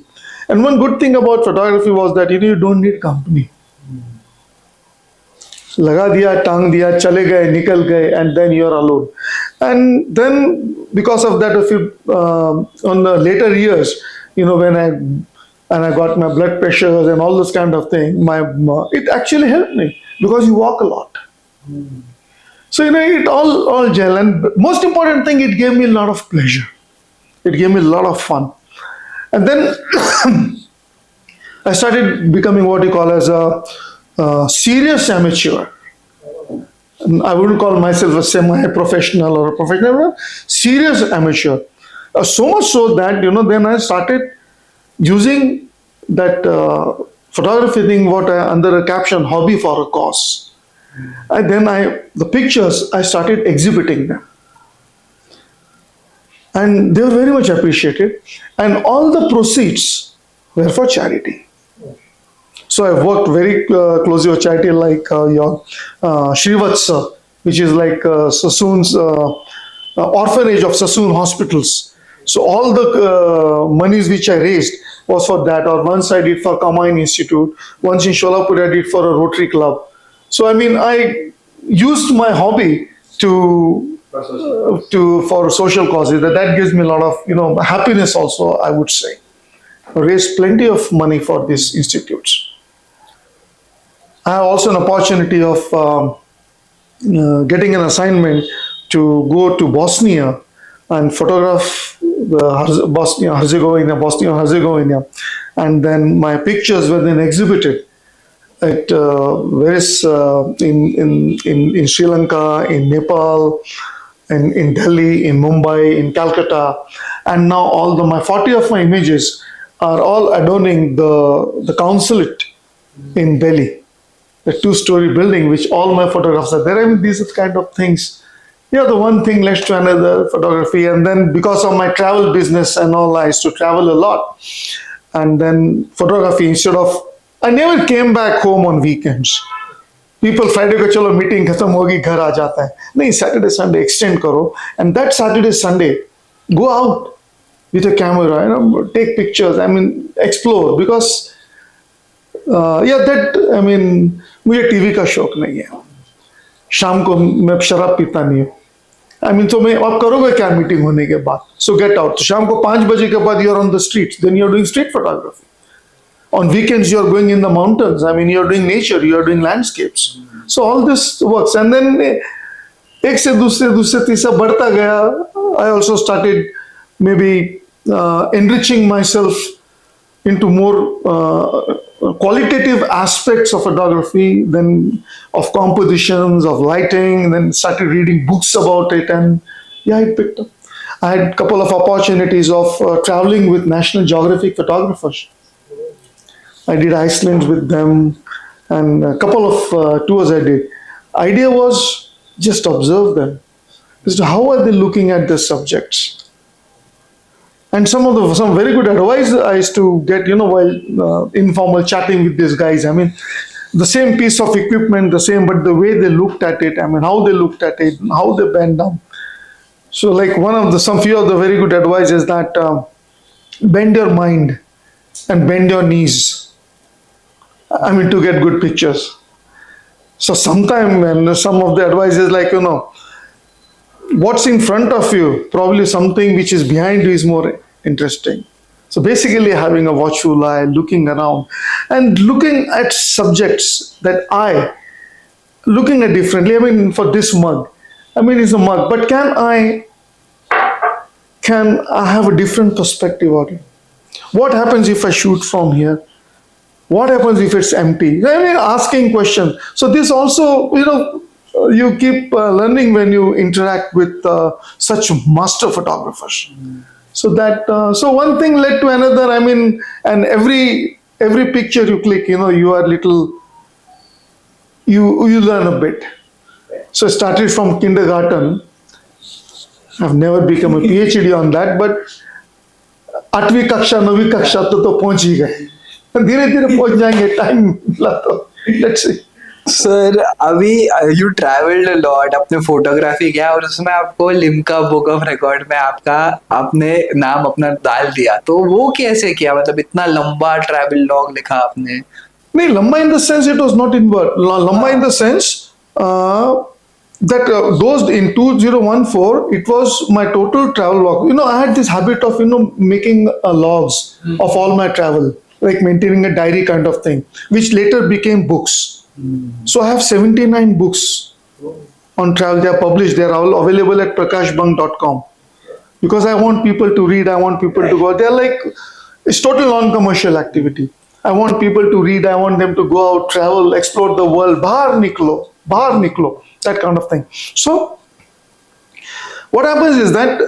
And one good thing about photography was that, you don't need company. लगा दिया, टांग दिया, चले गए, निकल गए, and then you're alone. And then because of that, on the later years, when I got my blood pressures and all this kind of thing, it actually helped me because you walk a lot. So it all gel, and most important thing, it gave me a lot of pleasure. It gave me a lot of fun, and then I started becoming what you call as a serious amateur. I wouldn't call myself a semi-professional or a professional, but serious amateur. So much so that then I started using that photography thing, under a caption, hobby for a cause. And then the pictures, I started exhibiting them. And they were very much appreciated. And all the proceeds were for charity. So I've worked very closely with charity like your Srivatsa, which is like Sassoon's orphanage of Sassoon hospitals. So all the monies which I raised was for that. Or once I did for Kamine Institute. Once in Sholapur I did for a Rotary Club. So I mean, I used my hobby for social causes. That gives me a lot of happiness also, I would say. I raised plenty of money for these institutes. I have also an opportunity of getting an assignment to go to Bosnia and photograph the Bosnia Herzegovina, and then my pictures were then exhibited at various in Sri Lanka, in Nepal, in Delhi, in Mumbai, in Calcutta, and now my 40 of my images are all adorning the consulate in Delhi, the 2-story building, which all my photographs are there. I mean, these are the kind of things. The one thing led to another, photography, and then because of my travel business and all, I used to travel a lot. And then photography, I never came back home on weekends. People Friday ko chalo meeting khatam hogi, ghar aa jata hai. Nahi, Saturday, Sunday extend karo, and that Saturday, Sunday, go out with a camera, take pictures. I mean, explore, because मुझे TV का शौक नहीं है. शाम को मैं शराब पीता नहीं हूँ. I mean, तो मैं आप करोगे क्या मीटिंग होने के बाद? So get out. तो शाम को 5 बजे के बाद you're on the streets. Then you're doing street photography. On weekends you're going in the mountains. I mean, you're doing nature. You're doing landscapes. So all this works. And then एक से दूसरे तीसरा बढ़ता गया. I also started maybe enriching myself into more qualitative aspects of photography, then of compositions, of lighting, then started reading books about it, and yeah, it picked up. I had a couple of opportunities of traveling with National Geographic photographers. I did Iceland with them, and a couple of tours I did. Idea was just observe them. As to how are they looking at the subjects? And some very good advice I used to get, while informal chatting with these guys. I mean, the same piece of equipment, the same, but the way they looked at it. I mean, how they looked at it, how they bent down. So, like some few of the very good advice is that bend your mind and bend your knees. I mean, to get good pictures. So sometime, and some of the advice is like, what's in front of you, probably something which is behind you is more interesting. So basically having a watchful eye, looking around and looking at subjects that looking at differently. I mean, for this mug, I mean, it's a mug, but can I have a different perspective on it? What happens if I shoot from here? What happens if it's empty? I mean, asking questions. So this also, you keep learning when you interact with such master photographers. So one thing led to another. I mean, and every picture you click, you are you learn a bit. So I started from kindergarten. I've never become a PhD on that, but 8वीं कक्षा 9वीं कक्षा तो पहुंच ही गए. धीरे धीरे पहुंच जाएंगे. टाइम मिला तो let's see. सर अभी यू ट्रैवल्ड लॉट, अपने फोटोग्राफी किया और उसमें आपको लिम्का बुक ऑफ रिकॉर्ड में आपने नाम अपना डाल दिया, तो वो कैसे किया? मतलब इतना लंबा ट्रैवल लॉग लिखा आपने? नहीं, लंबा in the sense it was not in word. लंबा in the sense that those in 2014 it was my total travel log. I had this habit of making logs of all my travel, like maintaining a diary kind of thing, which later became books. So I have 79 books on travel. They are published. They are all available at prakashbang.com, because I want people to read. I want people to go. They are like, it's total non-commercial activity. I want people to read. I want them to go out, travel, explore the world. Bahar niklo, that kind of thing. So what happens is that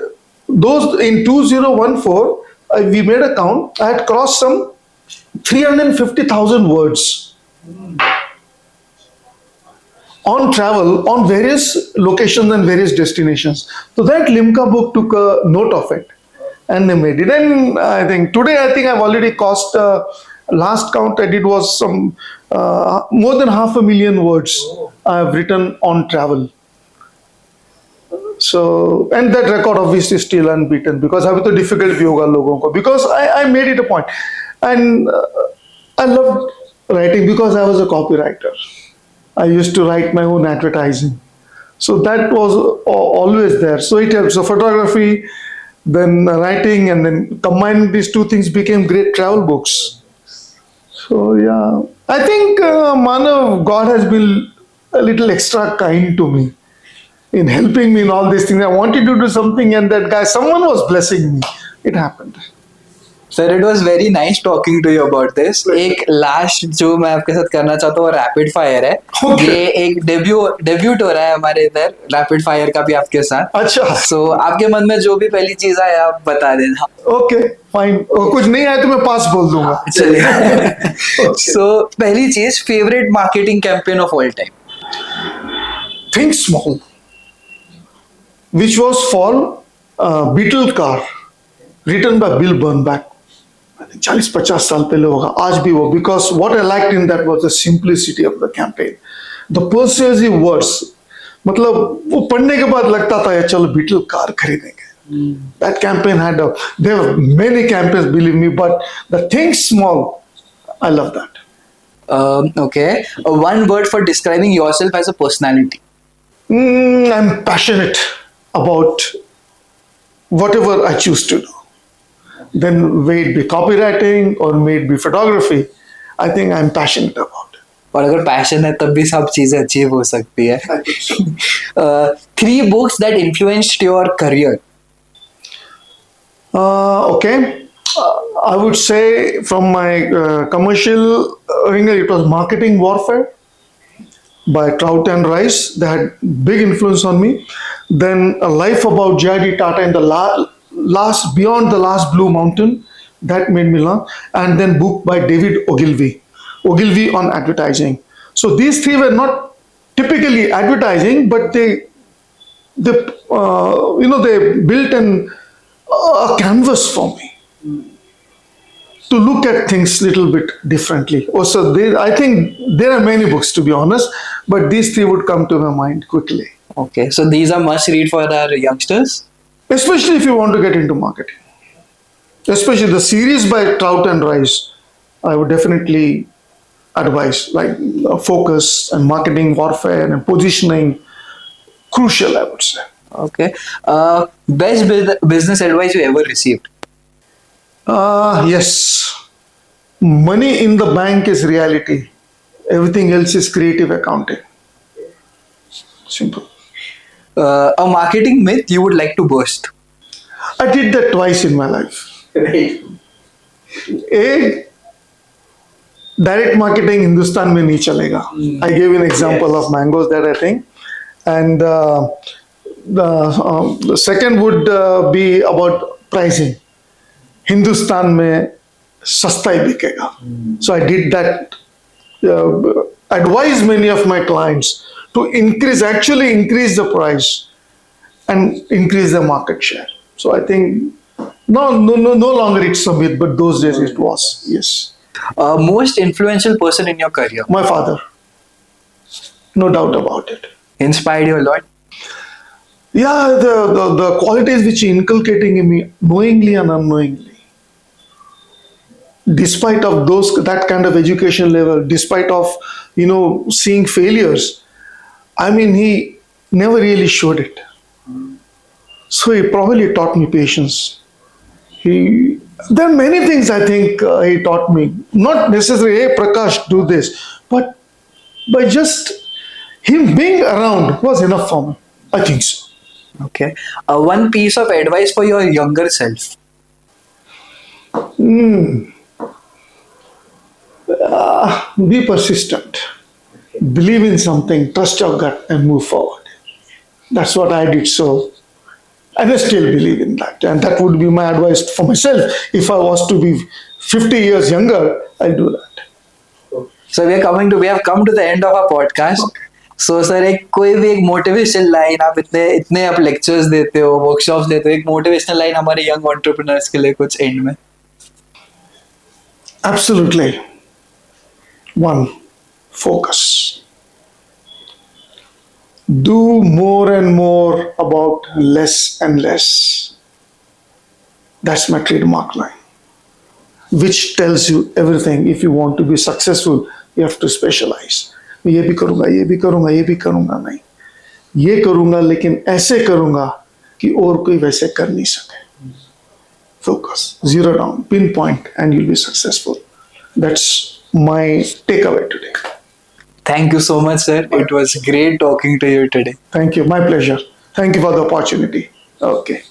those in 2014, we made a count. I had crossed some 350,000 words on travel, on various locations and various destinations. So that Limca book took a note of it and they made it. And I think I've already crossed, last count I did was some more than 500,000 words I have written on travel. So, and that record obviously is still unbeaten, because अभी तो difficult भी होगा लोगों को, because I made it a point. And I loved writing because I was a copywriter. I used to write my own advertising. So that was always there. So it helps. So photography, then writing, and then combining these two things became great travel books. So yeah, I think Manav, God has been a little extra kind to me in helping me in all these things. I wanted to do something, and that guy, someone was blessing me. It happened. Sir it was very nice talking to you about this. एक last जो मैं आपके साथ करना चाहता हूँ rapid fire है. ये एक डेब्यूट हो रहा है हमारे इधर रैपिड फायर का भी आपके साथ. अच्छा. सो आपके मन में जो भी पहली चीज आए आप बता देना. Okay fine. कुछ नहीं आया तो मैं पास बोल दूंगा. चलिए. सो पहली चीज, favourite marketing campaign of all time. Think small, which was for Beetle car, written by Bill Bernbach. 40-50 साल पहले होगा, आज भी वो. Because what I liked in that was the simplicity of the campaign, the persuasive words. मतलब वो पढ़ने के बाद लगता था चलो बीटल कार खरीदेंगे. That campaign had there were many campaigns, believe me, but the think small, I love that. Okay, one word for describing yourself as a personality. I'm passionate about whatever I choose to do. Then may it be copywriting or may it be photography, I think I'm passionate about it. और अगर passion है तब भी सब चीजें achieve हो सकती है. I think so. 3 books that influenced your career. Okay. I would say from my commercial angle, it was Marketing Warfare by Trout and Rice. They had big influence on me. Then A Life About J.I.D. Tata and the last Beyond the Last Blue Mountain, that made me learn. And then book by David Ogilvy on advertising. So these 3 were not typically advertising, but they built a canvas for me to look at things little bit differently. Also, I think there are many books, to be honest, but these 3 would come to my mind quickly. Okay, so these are must read for our youngsters. Especially if you want to get into marketing. Especially the series by Trout and Rice, I would definitely advise, like focus and marketing warfare and positioning. Crucial, I would say. Okay. Best business advice you ever received? Yes. Money in the bank is reality. Everything else is creative accounting. Simple. A marketing myth you would like to burst? I did that twice in my life. Right. A, direct marketing Hindustan mein nahi chalega. I gave an example of mangoes that I think. And the second would be about pricing. Hindustan mein sasta hi bikega. So I did that. Advise many of my clients to increase the price and increase the market share. So I think no longer it's a myth, but those days it was. Yes. Most influential person in your career? My father. No doubt about it. Inspired you a lot? Yeah, the qualities which he inculcating in me, knowingly and unknowingly. Despite of that kind of education level, despite of seeing failures, I mean, he never really showed it. So he probably taught me patience. There are many things I think he taught me. Not necessarily, hey Prakash, do this, but by just him being around was enough for me. I think so. Okay. One piece of advice for your younger self? Be persistent. Believe in something, trust your gut and move forward. That's what I did. So, and I still believe in that. And that would be my advice for myself. If I was to be 50 years younger, I'll do that. So we have come to the end of our podcast. Okay. So sir, कोई भी एक motivational line, आप इतने आप lectures देते हो, workshops देते हो, एक मोटिवेशनल लाइन हमारे यंग एंटरप्रेन्योर्स के लिए कुछ एंड में? Absolutely. 1, focus. Do more and more about less and less. That's my trademark line, which tells you everything. If you want to be successful, you have to specialize. ये भी करूँगा नहीं, ये करूँगा लेकिन ऐसे करूँगा कि और कोई वैसे कर नहीं सके. Focus, zero down, pinpoint, and you'll be successful. That's my takeaway today. Thank you so much, sir. It was great talking to you today. Thank you. My pleasure. Thank you for the opportunity. Okay.